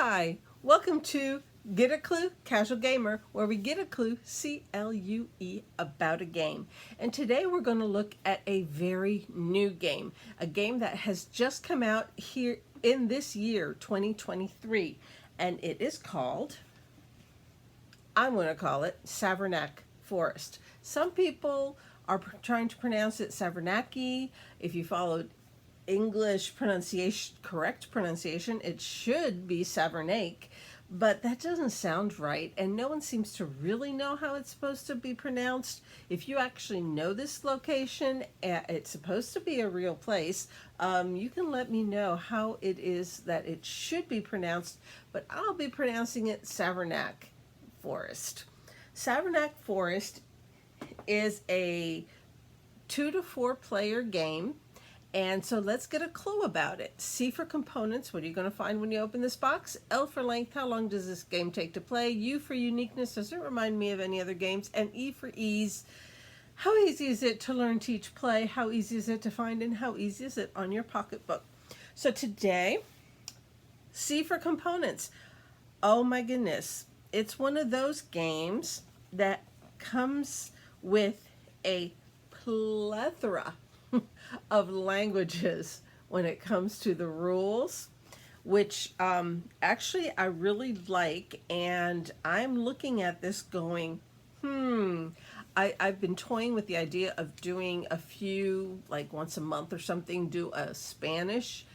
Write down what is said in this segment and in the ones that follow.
Hi, welcome to Get a Clue, Casual Gamer, where we get a clue, C-L-U-E, about a game. And today we're going to look at a very new game, a game that has just come out here in this year, 2023. And it is called, I'm going to call it Savernake Forest. Some people are trying to pronounce it Savernake. If you followed English pronunciation, correct pronunciation, it should be Savernake, but that doesn't sound right, and no one seems to really know how it's supposed to be pronounced. If you actually know this location, it's supposed to be a real place, you can let me know how it is that it should be pronounced, but I'll be pronouncing it Savernake Forest. Savernake Forest is a 2 to 4 player game. And so let's get a clue about it. C for components, what are you going to find when you open this box? L for length, how long does this game take to play? U for uniqueness, does it remind me of any other games? And E for ease, how easy is it to learn, teach, play? How easy is it to find, and how easy is it on your pocketbook? So today, C for components. Oh my goodness, it's one of those games that comes with a plethora of languages when it comes to the rules, which actually I really like, and I'm looking at this going, I've been toying with the idea of doing a few, like once a month or something, do a Spanish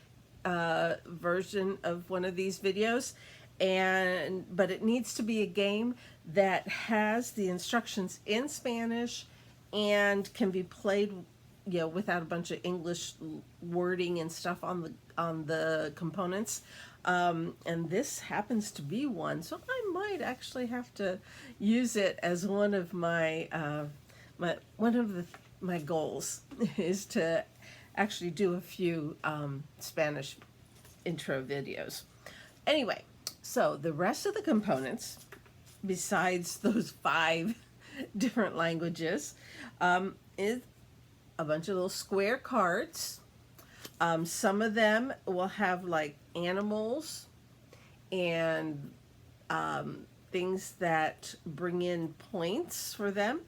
version of one of these videos, but it needs to be a game that has the instructions in Spanish and can be played without a bunch of English wording and stuff on the components. And this happens to be one, so I might actually have to use it as one of my my goals is to actually do a few Spanish intro videos. Anyway, so the rest of the components, besides those 5 different languages, is a bunch of little square cards. Some of them will have like animals and things that bring in points for them.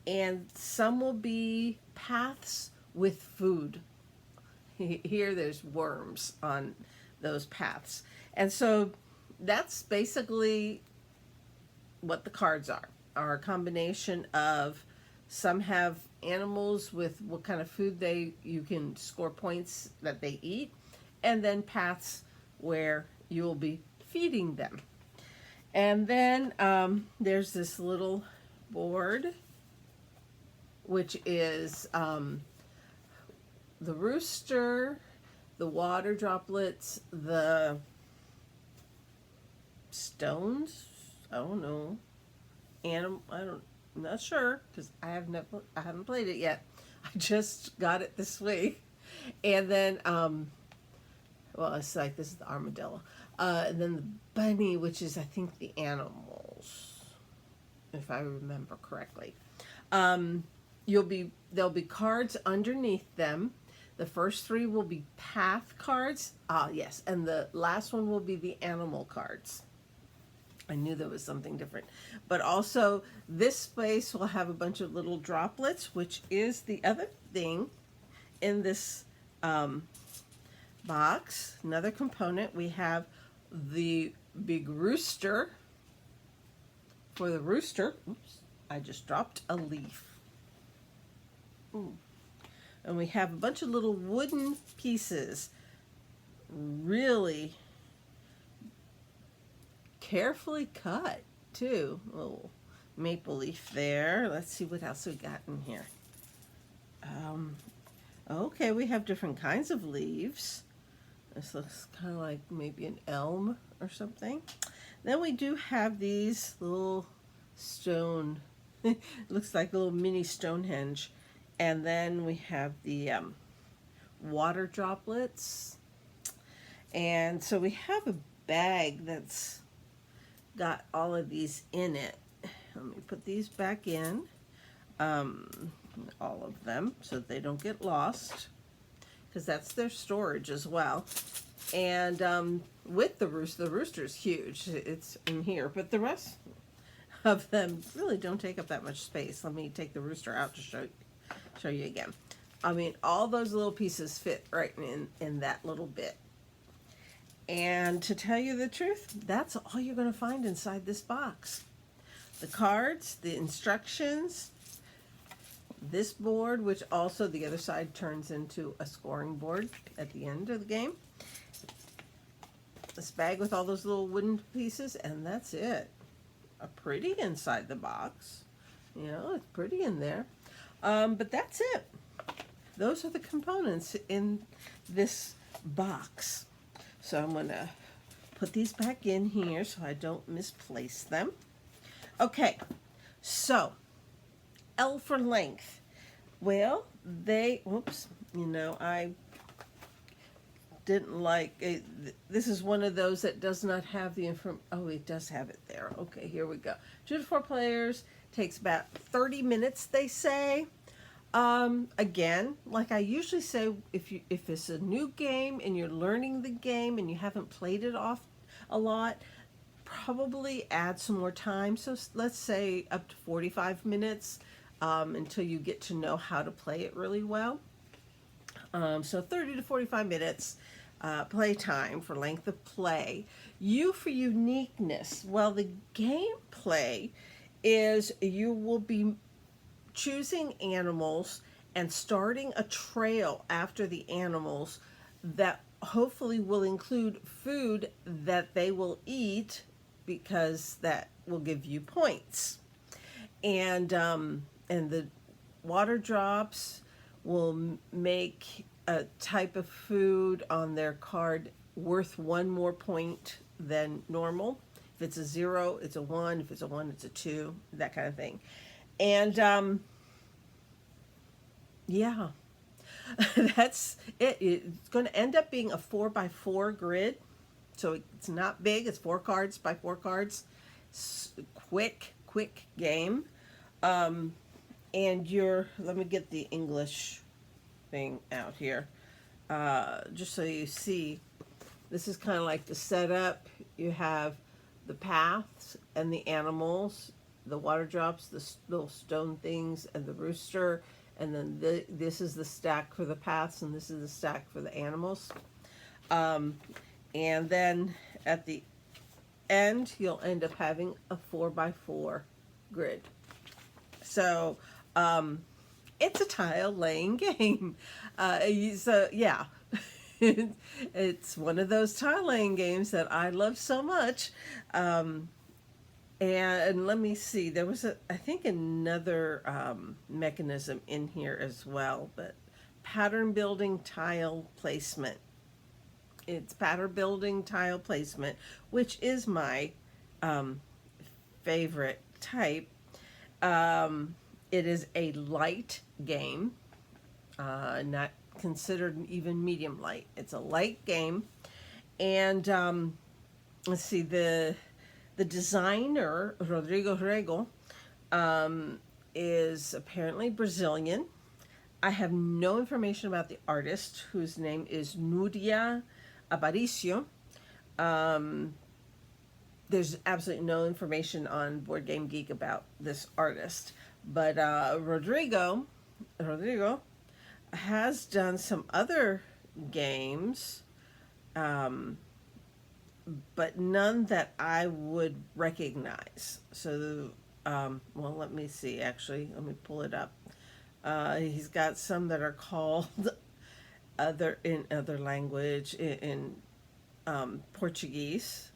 And some will be paths with food. Here there's worms on those paths. And so that's basically what the cards are a combination of, some have animals with what kind of food you can score points that they eat, and then paths where you will be feeding them. And then there's this little board, which is the rooster, the water droplets, the stones, I don't know, I'm not sure because I haven't played it yet. I just got it this week, and then well, it's like this is the armadillo, and then the bunny, which is I think the animals, if I remember correctly. There'll be cards underneath them. The first 3 will be path cards. Yes, and the last one will be the animal cards. I knew there was something different. But also, this space will have a bunch of little droplets, which is the other thing in this box. Another component, we have the big rooster. For the rooster, oops, I just dropped a leaf. Ooh. And we have a bunch of little wooden pieces. Really carefully cut too. A little maple leaf there. Let's see what else we got in here. Okay, we have different kinds of leaves. This looks kind of like maybe an elm or something. Then we do have these little stone, looks like a little mini Stonehenge. And then we have the water droplets. And so we have a bag that's got all of these in it. Let me put these back in, all of them, so that they don't get lost, because that's their storage as well. And with the rooster. The rooster's huge. It's in here, but the rest of them really don't take up that much space. Let me take the rooster out to show you again. I mean, all those little pieces fit right in that little bit. And to tell you the truth, that's all you're going to find inside this box. The cards, the instructions, this board, which also the other side turns into a scoring board at the end of the game. This bag with all those little wooden pieces, and that's it. A pretty inside the box. You know, it's pretty in there. But that's it. Those are the components in this box. So I'm going to put these back in here so I don't misplace them. Okay, so L for length. Well, whoops, you know, I didn't like it. This is one of those that does not have the oh, it does have it there. Okay, here we go. 2 to 4 players, takes about 30 minutes, they say. Again, like I usually say, if it's a new game and you're learning the game and you haven't played it off a lot, probably add some more time. So let's say up to 45 minutes until you get to know how to play it really well. So 30 to 45 minutes play time for length of play. U for uniqueness. Well, the gameplay is you will be choosing animals and starting a trail after the animals that hopefully will include food that they will eat, because that will give you points. And the water drops will make a type of food on their card worth 1 more point than normal. If it's a 0, it's a 1. If it's a 1, it's a 2, that kind of thing. And yeah, that's it. It's going to end up being a 4x4 grid. So it's not big. It's 4 cards by 4 cards. Quick game. And let me get the English thing out here. Just so you see, this is kind of like the setup. You have the paths and the animals, the water drops, the little stone things, and the rooster. And then this is the stack for the paths, and this is the stack for the animals. And then at the end, you'll end up having a 4x4 grid. So it's a tile laying game. So yeah, it's one of those tile laying games that I love so much. And let me see, there was I think another mechanism in here as well, but pattern building tile placement. It's pattern building tile placement, which is my favorite type. It is a light game, not considered even medium light. It's a light game. And let's see, the designer, Rodrigo Rego, is apparently Brazilian. I have no information about the artist, whose name is Núria Aparicio. There's absolutely no information on Board Game Geek about this artist. But Rodrigo has done some other games, but none that I would recognize. So, well, let me see, actually. Let me pull it up. He's got some that are called in other language, in Portuguese.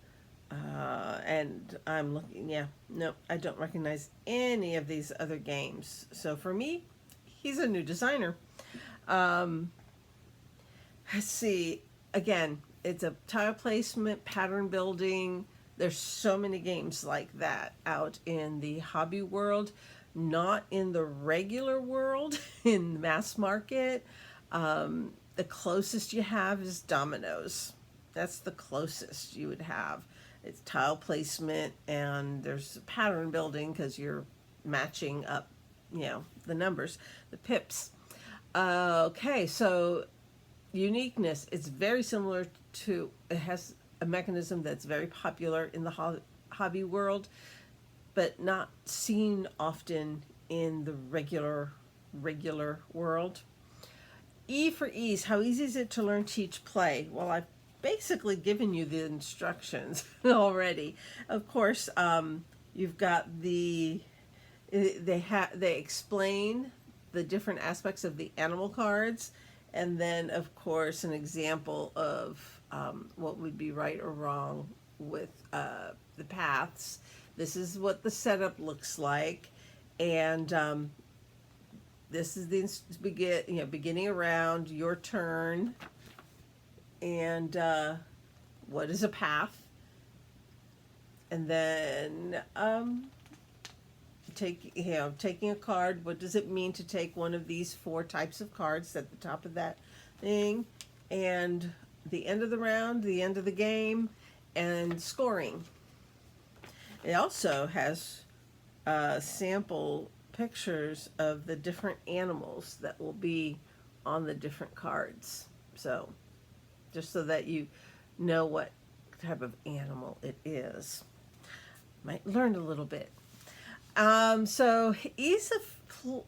And I'm looking, yeah, no, I don't recognize any of these other games. So for me, he's a new designer. Let's see, again, it's a tile placement, pattern building. There's so many games like that out in the hobby world, not in the regular world, in the mass market. The closest you have is dominoes. That's the closest you would have. It's tile placement, and there's pattern building because you're matching up, you know, the numbers, the pips. Okay, so uniqueness, it's very similar to, it has a mechanism that's very popular in the hobby world, but not seen often in the regular world. E for ease. How easy is it to learn, teach, play? Well, I've basically given you the instructions already. Of course, you've got they explain the different aspects of the animal cards, and then of course an example of what would be right or wrong with the paths. This is what the setup looks like, and this is the beginning around your turn, and what is a path, and then taking a card. What does it mean to take one of these 4 types of cards at the top of that thing, and the end of the round, the end of the game, and scoring. It also has sample pictures of the different animals that will be on the different cards. So just so that you know what type of animal it is. Might learn a little bit. So ease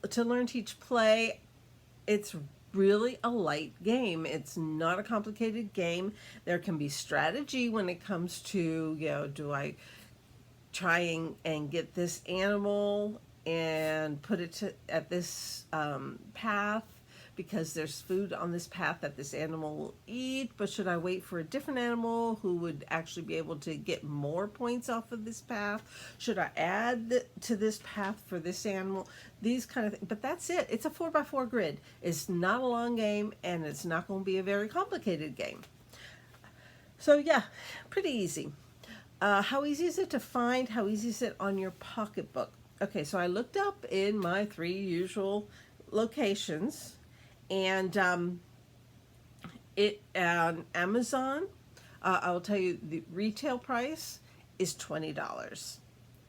to learn, teach, play. It's really a light game. It's not a complicated game. There can be strategy when it comes to, do I try and get this animal and put it at this path because there's food on this path that this animal will eat, but should I wait for a different animal who would actually be able to get more points off of this path? Should I add to this path for this animal? These kind of things. But that's it. It's a 4x4 grid. It's not a long game, and it's not going to be a very complicated game. So yeah, pretty easy. How easy is it to find? How easy is it on your pocketbook? Okay, so I looked up in my 3 usual locations, and it on Amazon, I will tell you the retail price is $20.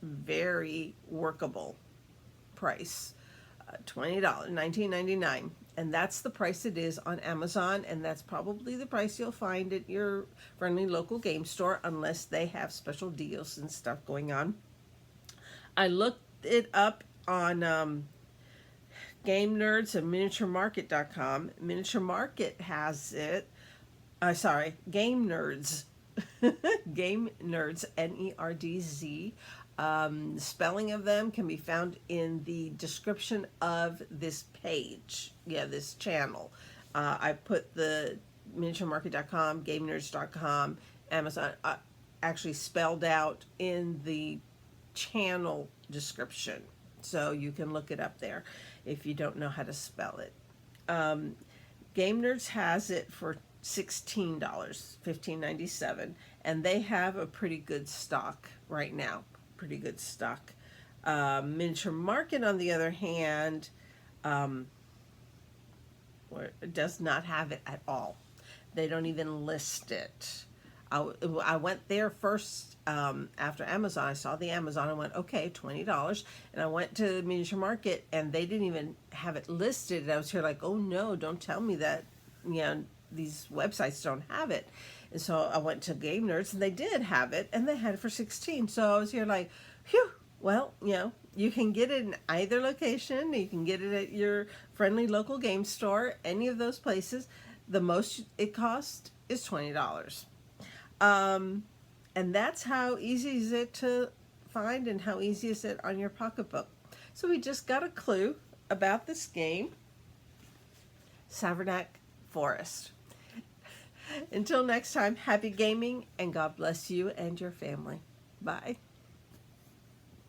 Very workable price. $20, $19.99, and that's the price it is on Amazon, and that's probably the price you'll find at your friendly local game store unless they have special deals and stuff going on. I looked it up on Game Nerds and MiniatureMarket.com. Miniature Market has it. Game Nerds. Game Nerds, Nerdz. Spelling of them can be found in the description of this page. This channel. I put the MiniatureMarket.com, GameNerds.com, Amazon actually spelled out in the channel description, so you can look it up there if you don't know how to spell it. Game Nerds has it for $16, $15.97, and they have a pretty good stock right now. Pretty good stock. Miniature Market, on the other hand, does not have it at all. They don't even list it. I went there first after Amazon. I saw the Amazon and went, okay, $20. And I went to Miniature Market and they didn't even have it listed. And I was here like, oh no, don't tell me that, these websites don't have it. And so I went to Game Nerds and they did have it, and they had it for $16. So I was here like, phew, well, you can get it in either location. You can get it at your friendly local game store, any of those places. The most it costs is $20. And that's how easy is it to find, and how easy is it on your pocketbook. So we just got a clue about this game, Savernake Forest. Until next time, happy gaming, and God bless you and your family. Bye.